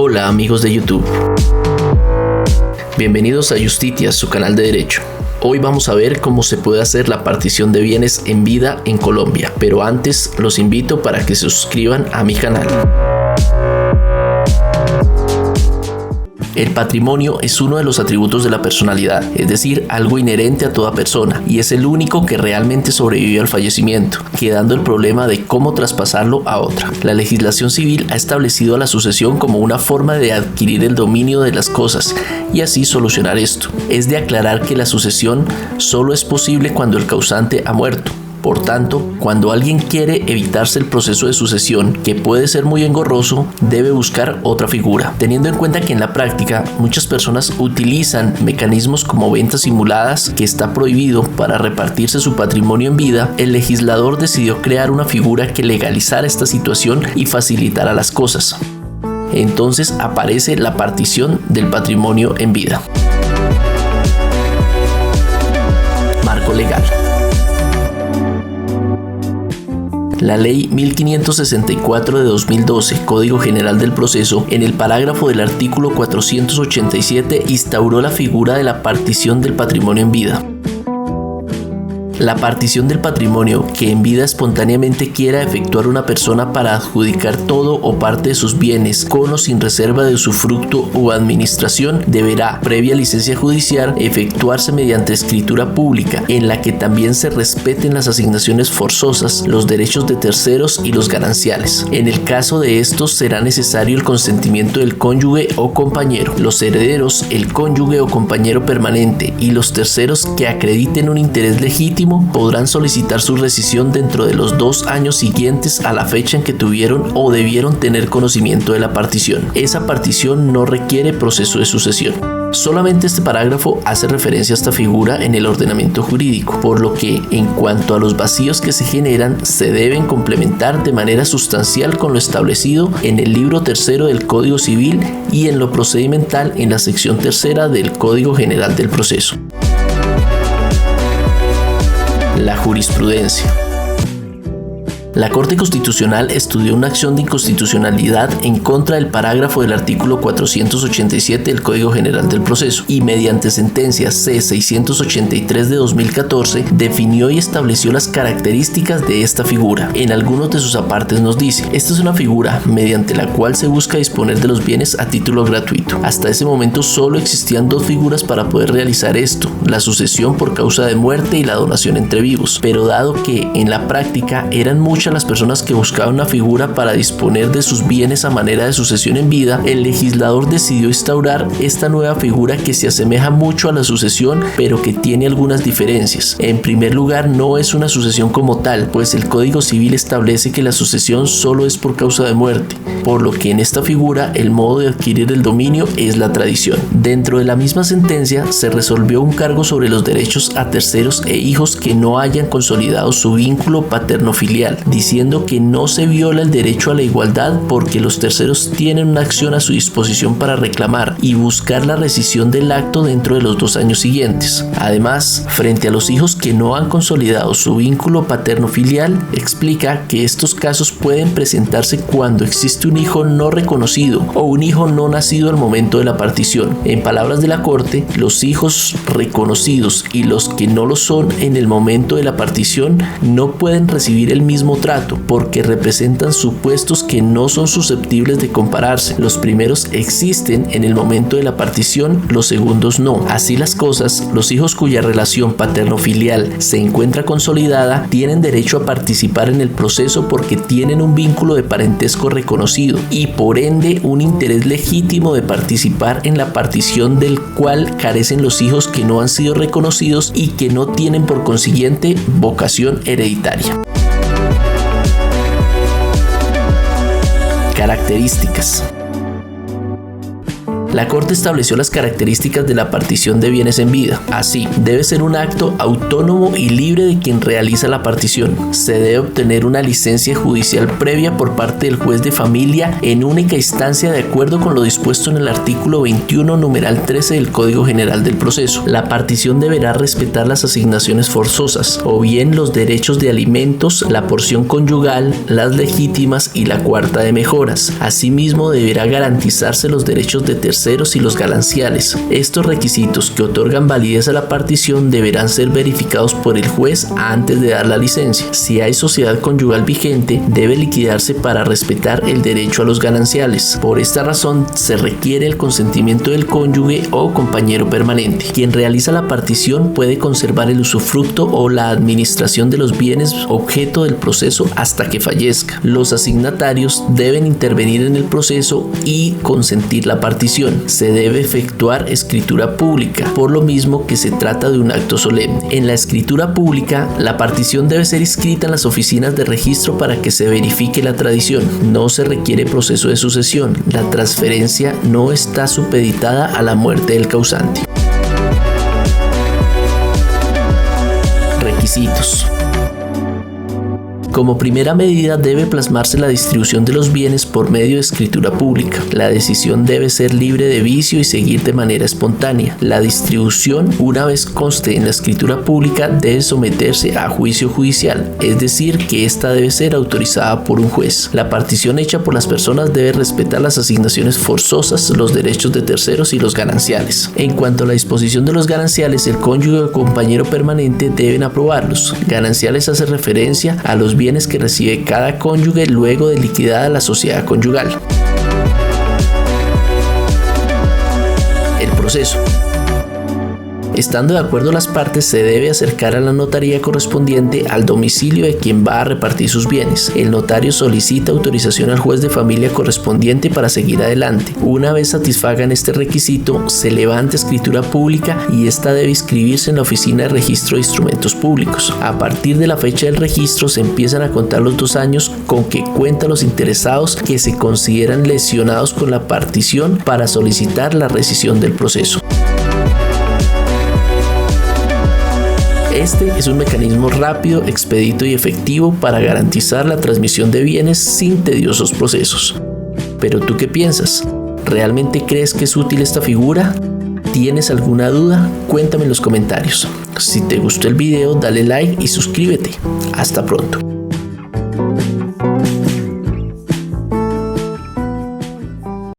Hola amigos de YouTube. Bienvenidos a Justitia, su canal de derecho. Hoy vamos a ver cómo se puede hacer la partición de bienes en vida en Colombia, pero antes los invito para que se suscriban a mi canal. El patrimonio es uno de los atributos de la personalidad, es decir, algo inherente a toda persona, y es el único que realmente sobrevive al fallecimiento, quedando el problema de cómo traspasarlo a otra. La legislación civil ha establecido a la sucesión como una forma de adquirir el dominio de las cosas y así solucionar esto. Es de aclarar que la sucesión solo es posible cuando el causante ha muerto. Por tanto, cuando alguien quiere evitarse el proceso de sucesión, que puede ser muy engorroso, debe buscar otra figura. Teniendo en cuenta que en la práctica muchas personas utilizan mecanismos como ventas simuladas, que está prohibido, para repartirse su patrimonio en vida, el legislador decidió crear una figura que legalizara esta situación y facilitara las cosas. Entonces aparece la partición del patrimonio en vida. Marco legal. La Ley 1564 de 2012, Código General del Proceso, en el parágrafo del artículo 487, instauró la figura de la partición del patrimonio en vida. La partición del patrimonio que en vida espontáneamente quiera efectuar una persona para adjudicar todo o parte de sus bienes con o sin reserva de usufructo o administración deberá, previa licencia judicial, efectuarse mediante escritura pública en la que también se respeten las asignaciones forzosas, los derechos de terceros y los gananciales. En el caso de estos será necesario el consentimiento del cónyuge o compañero, los herederos, el cónyuge o compañero permanente y los terceros que acrediten un interés legítimo podrán solicitar su rescisión dentro de los 2 años siguientes a la fecha en que tuvieron o debieron tener conocimiento de la partición. Esa partición no requiere proceso de sucesión. Solamente este parágrafo hace referencia a esta figura en el ordenamiento jurídico, por lo que, en cuanto a los vacíos que se generan, se deben complementar de manera sustancial con lo establecido en el libro tercero del Código Civil y en lo procedimental en la sección tercera del Código General del Proceso. La jurisprudencia. La Corte Constitucional estudió una acción de inconstitucionalidad en contra del parágrafo del artículo 487 del Código General del Proceso y mediante sentencia C-683 de 2014 definió y estableció las características de esta figura. En algunos de sus apartes nos dice: esta es una figura mediante la cual se busca disponer de los bienes a título gratuito. Hasta ese momento solo existían 2 figuras para poder realizar esto: la sucesión por causa de muerte y la donación entre vivos. Pero dado que en la práctica eran muchas las personas que buscaban una figura para disponer de sus bienes a manera de sucesión en vida, el legislador decidió instaurar esta nueva figura que se asemeja mucho a la sucesión, pero que tiene algunas diferencias. En primer lugar, no es una sucesión como tal, pues el Código Civil establece que la sucesión solo es por causa de muerte, por lo que en esta figura el modo de adquirir el dominio es la tradición. Dentro de la misma sentencia se resolvió un cargo sobre los derechos a terceros e hijos que no hayan consolidado su vínculo paterno-filial, diciendo que no se viola el derecho a la igualdad porque los terceros tienen una acción a su disposición para reclamar y buscar la rescisión del acto dentro de los 2 años siguientes. Además, frente a los hijos que no han consolidado su vínculo paterno-filial, explica que estos casos pueden presentarse cuando existe un hijo no reconocido o un hijo no nacido al momento de la partición. En palabras de la Corte, los hijos reconocidos y los que no lo son en el momento de la partición no pueden recibir el mismo trato porque representan supuestos que no son susceptibles de compararse. Los primeros existen en el momento de la partición, los segundos no. Así las cosas, los hijos cuya relación paterno-filial se encuentra consolidada tienen derecho a participar en el proceso porque tienen un vínculo de parentesco reconocido y por ende un interés legítimo de participar en la partición del cual carecen los hijos que no han sido reconocidos y que no tienen por consiguiente vocación hereditaria. Características. La Corte estableció las características de la partición de bienes en vida. Así, debe ser un acto autónomo y libre de quien realiza la partición. Se debe obtener una licencia judicial previa por parte del juez de familia en única instancia de acuerdo con lo dispuesto en el artículo 21, numeral 13 del Código General del Proceso. La partición deberá respetar las asignaciones forzosas, o bien los derechos de alimentos, la porción conyugal, las legítimas y la cuarta de mejoras. Asimismo, deberá garantizarse los derechos de terceros y los gananciales. Estos requisitos que otorgan validez a la partición deberán ser verificados por el juez antes de dar la licencia. Si hay sociedad conyugal vigente, debe liquidarse para respetar el derecho a los gananciales. Por esta razón, se requiere el consentimiento del cónyuge o compañero permanente. Quien realiza la partición puede conservar el usufructo o la administración de los bienes objeto del proceso hasta que fallezca. Los asignatarios deben intervenir en el proceso y consentir la partición. Se debe efectuar escritura pública, por lo mismo que se trata de un acto solemne. En la escritura pública, la partición debe ser inscrita en las oficinas de registro para que se verifique la tradición. No se requiere proceso de sucesión. La transferencia no está supeditada a la muerte del causante. Requisitos. Como primera medida debe plasmarse la distribución de los bienes por medio de escritura pública. La decisión debe ser libre de vicio y seguir de manera espontánea. La distribución, una vez conste en la escritura pública, debe someterse a juicio judicial, es decir, que ésta debe ser autorizada por un juez. La partición hecha por las personas debe respetar las asignaciones forzosas, los derechos de terceros y los gananciales. En cuanto a la disposición de los gananciales, el cónyuge o compañero permanente deben aprobarlos. Gananciales hace referencia a los bienes que recibe cada cónyuge luego de liquidada la sociedad conyugal. El proceso. Estando de acuerdo las partes, se debe acercar a la notaría correspondiente al domicilio de quien va a repartir sus bienes. El notario solicita autorización al juez de familia correspondiente para seguir adelante. Una vez satisfagan este requisito, se levanta escritura pública y esta debe inscribirse en la oficina de registro de instrumentos públicos. A partir de la fecha del registro se empiezan a contar los 2 años con que cuentan los interesados que se consideran lesionados con la partición para solicitar la rescisión del proceso. Este es un mecanismo rápido, expedito y efectivo para garantizar la transmisión de bienes sin tediosos procesos. ¿Pero tú qué piensas? ¿Realmente crees que es útil esta figura? ¿Tienes alguna duda? Cuéntame en los comentarios. Si te gustó el video, dale like y suscríbete. Hasta pronto.